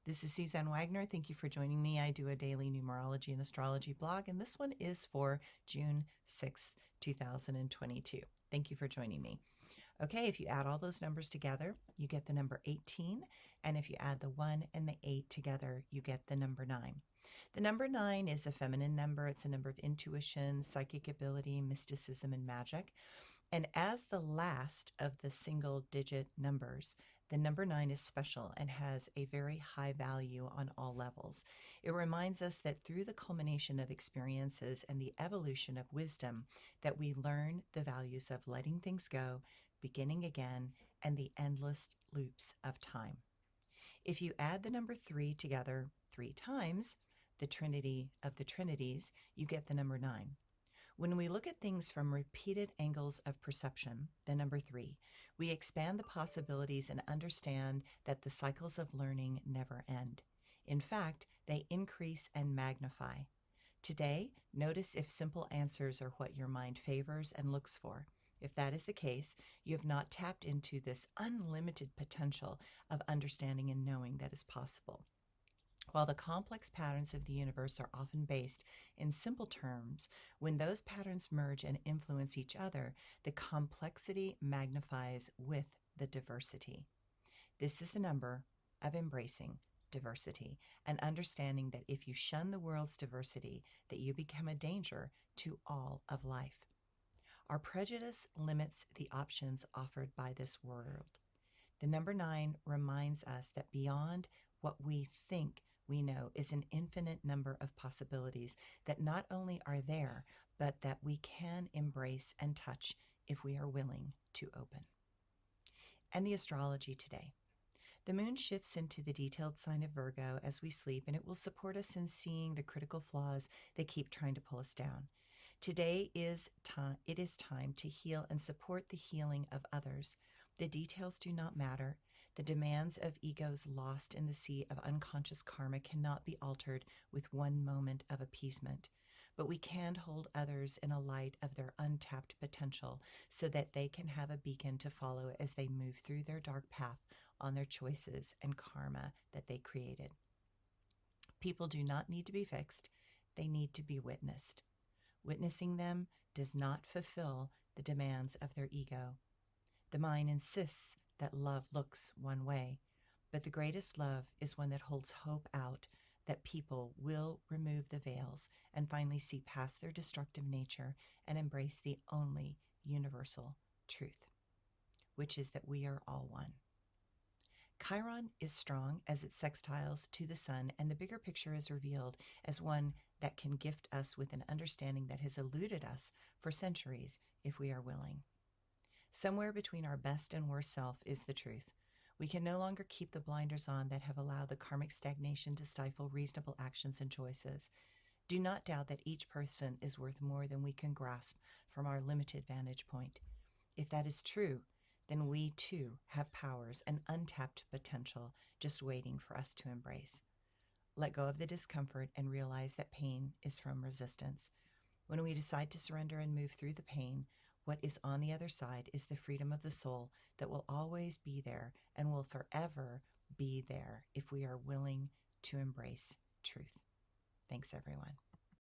This is Suzanne Wagner. Thank you for joining me. I do a daily numerology and astrology blog, and this one is for June 6th, 2022. Thank you for joining me. Okay, if you add all those numbers together, you get the number 18, and if you add the 1 and the 8 together, you get the number 9. The number 9 is a feminine number. It's a number of intuition, psychic ability, mysticism, and magic. And as the last of the single-digit numbers, the number 9 is special and has a very high value on all levels. It reminds us that through the culmination of experiences and the evolution of wisdom, that we learn the values of letting things go, beginning again, and the endless loops of time. If you add the number 3 together 3 times, the Trinity of the Trinities, you get the number 9. When we look at things from repeated angles of perception, the number 3, we expand the possibilities and understand that the cycles of learning never end. In fact, they increase and magnify. Today, notice if simple answers are what your mind favors and looks for. If that is the case, you have not tapped into this unlimited potential of understanding and knowing that is possible. While the complex patterns of the universe are often based in simple terms, when those patterns merge and influence each other, the complexity magnifies with the diversity. This is the number of embracing diversity and understanding that if you shun the world's diversity, that you become a danger to all of life. Our prejudice limits the options offered by this world. The number 9 reminds us that beyond what we think we know is an infinite number of possibilities that not only are there, but that we can embrace and touch if we are willing to open. And the astrology today. The moon shifts into the detailed sign of Virgo as we sleep, and it will support us in seeing the critical flaws that keep trying to pull us down. Today it is time to heal and support the healing of others. The details do not matter. The demands of egos lost in the sea of unconscious karma cannot be altered with one moment of appeasement. But we can hold others in a light of their untapped potential so that they can have a beacon to follow as they move through their dark path on their choices and karma that they created. People do not need to be fixed. They need to be witnessed. Witnessing them does not fulfill the demands of their ego. The mind insists that love looks one way, but the greatest love is one that holds hope out that people will remove the veils and finally see past their destructive nature and embrace the only universal truth, which is that we are all one. Chiron is strong as it sextiles to the sun, and the bigger picture is revealed as one that can gift us with an understanding that has eluded us for centuries if we are willing. Somewhere between our best and worst self is the truth. We can no longer keep the blinders on that have allowed the karmic stagnation to stifle reasonable actions and choices. Do not doubt that each person is worth more than we can grasp from our limited vantage point. If that is true, then we too have powers and untapped potential just waiting for us to embrace. Let go of the discomfort and realize that pain is from resistance. When we decide to surrender and move through the pain, what is on the other side is the freedom of the soul that will always be there and will forever be there if we are willing to embrace truth. Thanks, everyone.